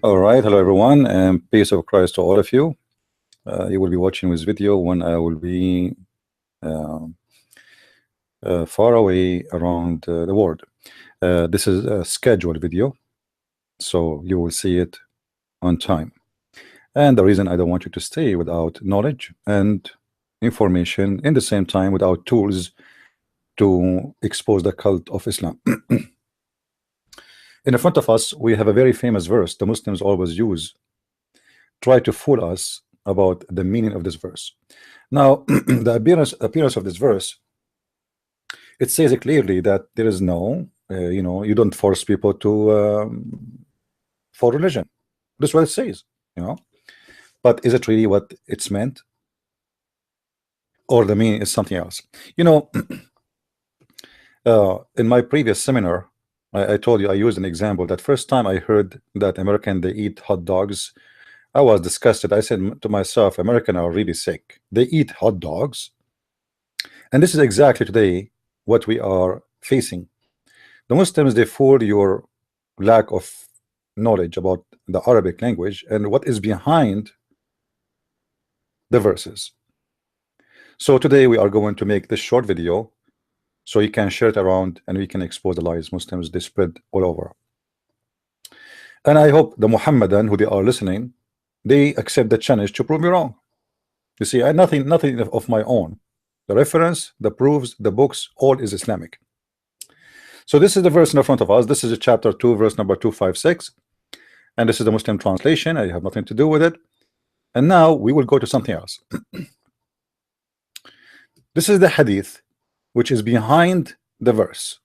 All right, hello everyone, and peace of Christ to all of you. You will be watching this video when I will be uh, far away around the world. This is a scheduled video, so you will see it on time. And the reason I don't want you to stay without knowledge and information in the same time without tools to expose the cult of Islam. In front of us, we have a very famous verse the Muslims always use, try to fool us about the meaning of this verse. Now, the appearance of this verse, it says clearly that there is no, you don't force people to for religion. This is what it says. But is it really what it's meant, or the meaning is something else? In my previous seminar, I told you I used an example. That first time I heard that American they eat hot dogs, I was disgusted. I said to myself, Americans are really sick. They eat hot dogs. And this is exactly today what we are facing. The Muslims, they fool your lack of knowledge about the Arabic language and what is behind the verses. So today we are going to make this short video so you can share it around and we can expose the lies Muslims they spread all over. And I hope the Muhammadan who they are listening, they accept the challenge to prove me wrong. You see, nothing of my own. The reference, the proofs, the books, all is Islamic. So this is the verse in front of us. This is a chapter 2, verse number 256, and this is the Muslim translation. I have nothing to do with it. And now we will go to something else. This is the hadith which is behind the verse.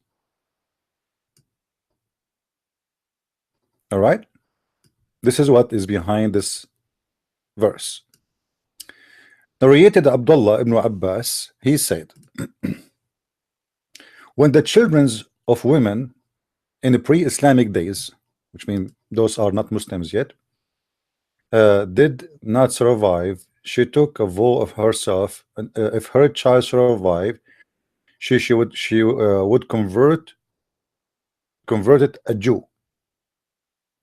All right, this is what is behind this verse. Narrated Abdullah ibn Abbas, he said, when the children of women in the pre-Islamic days, which means those are not Muslims yet, did not survive, she took a vow of herself, and if her child survived, she would convert it a Jew.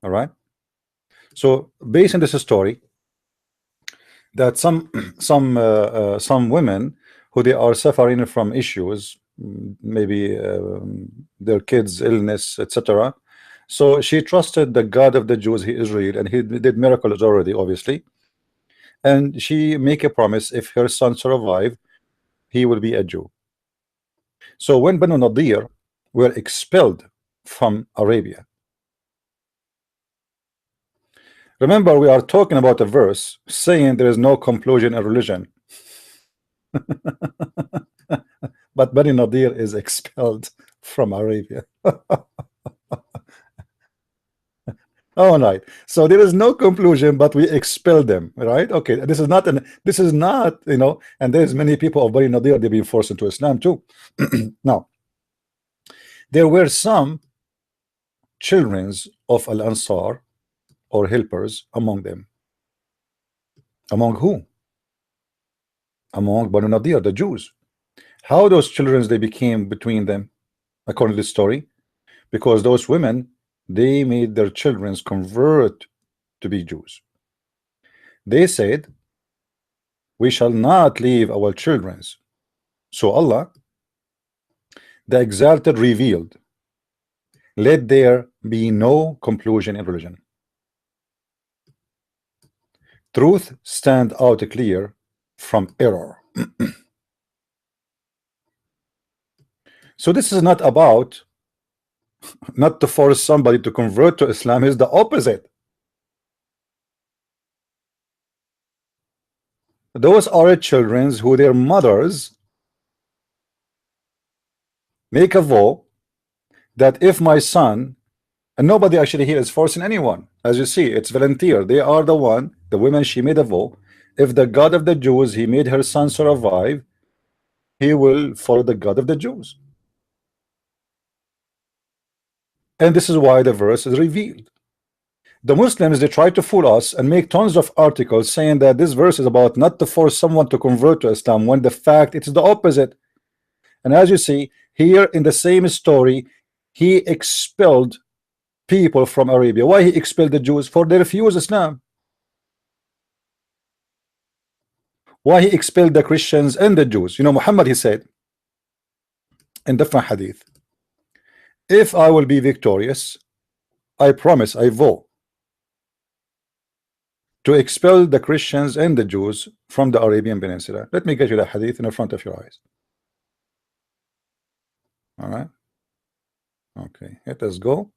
All right. So based on this story, that some women who they are suffering from issues, maybe their kids illness, etc. So she trusted the God of the Jews, he is real, and he did miracles already, obviously. And she make a promise, if her son survive, he will be a Jew. So when Banu Nadir were expelled from Arabia, remember we are talking about a verse saying there is no compulsion in religion. But Banu Nadir is expelled from Arabia. All right, so there is no conclusion, but we expel them, right? Okay, this is not and there's many people of Bani Nadir, they've been forced into Islam too. Now, there were some children of Al-Ansar or helpers among them. Among who? Among Banu Nadir, the Jews. How those children they became between them, according to the story? Because those women, they made their children convert to be Jews. They said, we shall not leave our children. So Allah, the Exalted, revealed, let there be no compulsion in religion. Truth stand out clear from error. So this is not about not to force somebody to convert to Islam, is the opposite. Those are children who their mothers make a vow that if my son, and nobody actually here is forcing anyone, as you see, it's volunteer. They are the women, she made a vow, if the God of the Jews, he made her son survive, he will follow the God of the Jews. And this is why the verse is revealed. The Muslims, they try to fool us and make tons of articles saying that this verse is about not to force someone to convert to Islam, when the fact it's the opposite. And as you see here in the same story, he expelled people from Arabia. Why he expelled the Jews? For they refuse Islam. Why he expelled the Christians and the Jews? You know, Muhammad, he said in different hadith, if I will be victorious, I promise, I vow to expel the Christians and the Jews from the Arabian Peninsula. Let me get you the hadith in the front of your eyes. All right. Okay, let us go.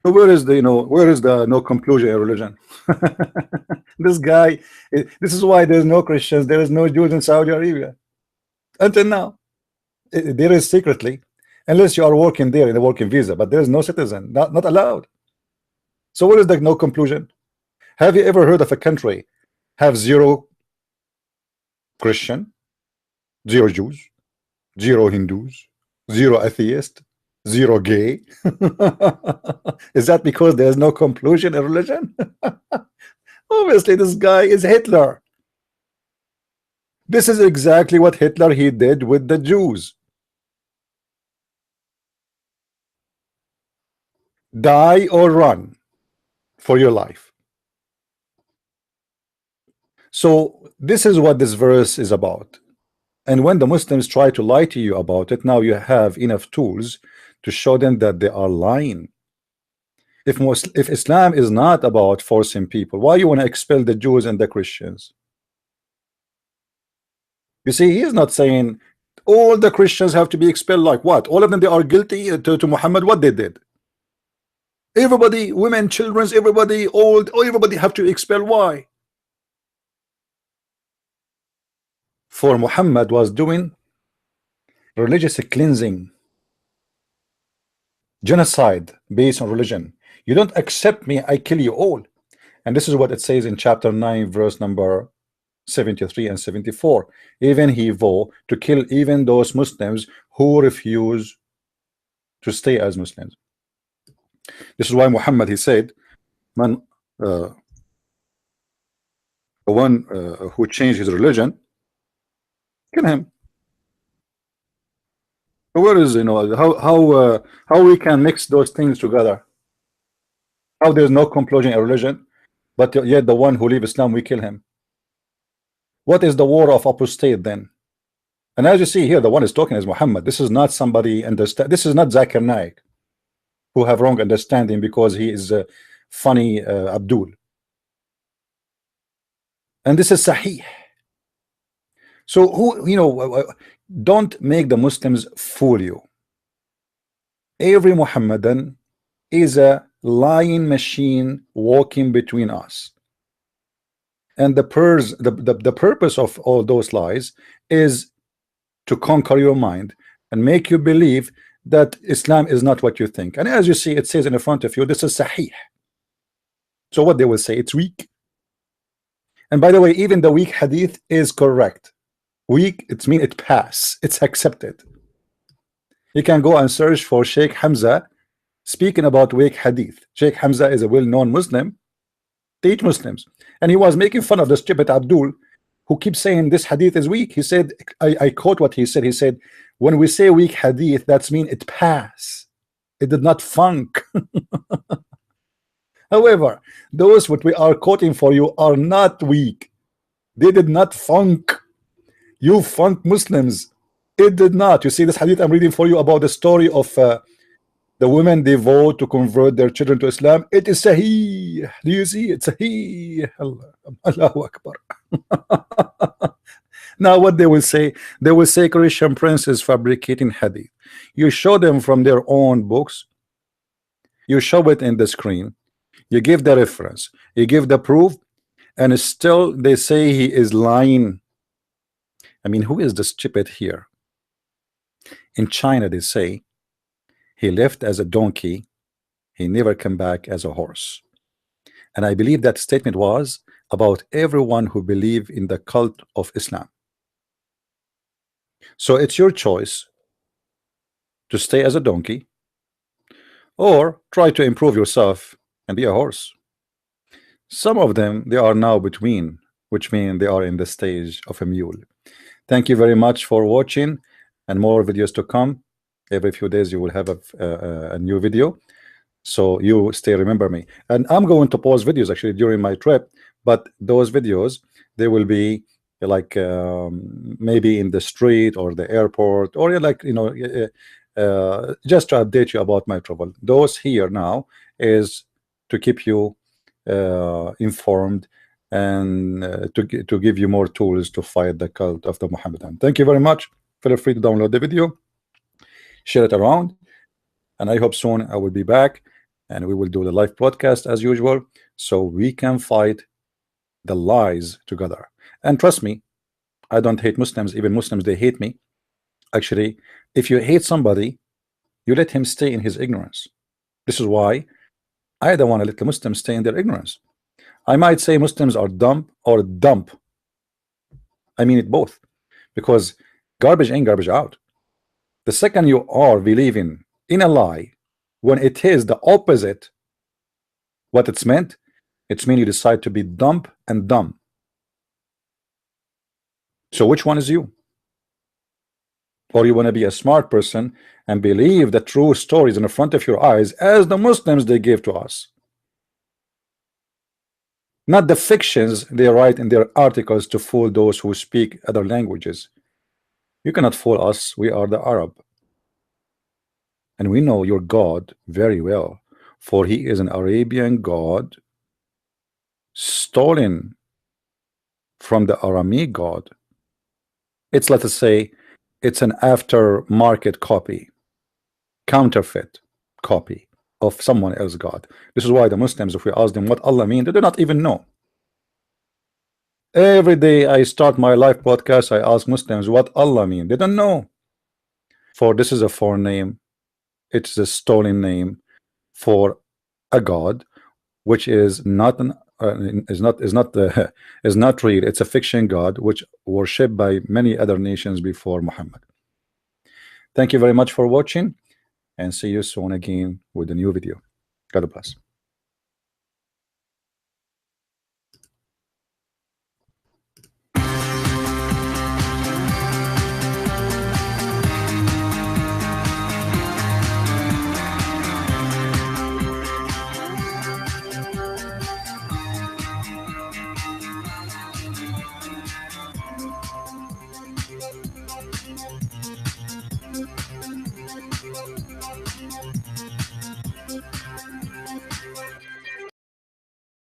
Where is the, where is the no conclusion in religion? This guy, this is why there's no Christians, there is no Jews in Saudi Arabia until now. There is secretly, unless you are working there in a working visa, but there is no citizen, not allowed. So where is the no conclusion? Have you ever heard of a country have zero Christian, zero Jews, zero Hindus, zero atheist, zero gay? Is that because there's no conclusion in religion? Obviously this guy is Hitler. This is exactly what Hitler he did with the Jews. Die or run for your life. So this is what this verse is about. And when the Muslims try to lie to you about it, now you have enough tools to show them that they are lying. If Islam is not about forcing people, why you want to expel the Jews and the Christians? You see, he is not saying all the Christians have to be expelled. Like what? All of them, they are guilty to Muhammad, what they did. Everybody, women, children, everybody, old, everybody have to expel. Why? For Muhammad was doing religious cleansing, genocide based on religion. You don't accept me, I kill you all. And this is what it says in chapter 9 verse number 73 and 74. Even he vowed to kill even those Muslims who refuse to stay as Muslims. This is why Muhammad, he said, man, the one who changed his religion, kill him. Where is, how we can mix those things together? How there's no conclusion in religion, but yet the one who leave Islam, we kill him. What is the war of apostate then? And as you see here, the one is talking is Muhammad. This is not somebody understand. This is not Zakir Naik, who have wrong understanding because he is funny Abdul. And this is Sahih. So who, don't make the Muslims fool you. Every Muhammadan is a lying machine walking between us. And the purpose of all those lies is to conquer your mind and make you believe that Islam is not what you think. And as you see, it says in the front of you, this is Sahih. So what they will say, it's weak. And by the way, even the weak hadith is correct. Weak, it means it pass, it's accepted. You can go and search for Sheikh Hamza speaking about weak hadith. Sheikh Hamza is a well-known Muslim, teach Muslims, and he was making fun of the stupid Abdul who keeps saying this hadith is weak. He said, I quote what he said. He said, when we say weak hadith, that's mean it pass, it did not funk. However, those what we are quoting for you are not weak. They did not funk. You funk Muslims. It did not. You see this hadith I'm reading for you about the story of the women they vote to convert their children to Islam. It is Sahih. Do you see? It's Sahih. Allahu Akbar. Now what they will say? They will say Christian princes fabricating hadith. You show them from their own books. You show it in the screen. You give the reference. You give the proof. And still they say he is lying. I mean, who is the stupid here? In China, they say he left as a donkey, he never came back as a horse. And I believe that statement was about everyone who believe in the cult of Islam. So it's your choice to stay as a donkey or try to improve yourself and be a horse. Some of them, they are now between which means they are in the stage of a mule. Thank you very much for watching, and more videos to come. Every few days you will have a new video, so you stay remember me. And I'm going to pause videos actually during my trip, but those videos, they will be like maybe in the street or the airport, or like just to update you about my travel. Those here now is to keep you informed, and to give you more tools to fight the cult of the Mohammedan. Thank you very much. Feel free to download the video, share it around, and I hope soon I will be back and we will do the live broadcast as usual, so we can fight the lies together. And trust me, I don't hate Muslims. Even Muslims, they hate me. Actually, if you hate somebody, you let him stay in his ignorance. This is why I don't want to let the Muslims stay in their ignorance. I might say Muslims are dumb or dump. I mean it both, because garbage in, garbage out. The second you are believing in a lie, when it is the opposite, what it's meant you decide to be dumb and dumb. So which one is you? Or you want to be a smart person and believe the true stories in front of your eyes, as the Muslims they give to us, not the fictions they write in their articles to fool those who speak other languages. You cannot fool us. We are the Arab, and we know your God very well, for he is an Arabian God stolen from the Aramaic God. It's, let us say, it's an aftermarket copy, counterfeit copy of someone else's God. This is why the Muslims, if we ask them what Allah means, they do not even know. Every day I start my live podcast, I ask Muslims what Allah means. They don't know. For this is a foreign name. It's a stolen name for a God which is not an is not real. It's a fiction God which worshipped by many other nations before Muhammad. Thank you very much for watching, and see you soon again with a new video. God bless.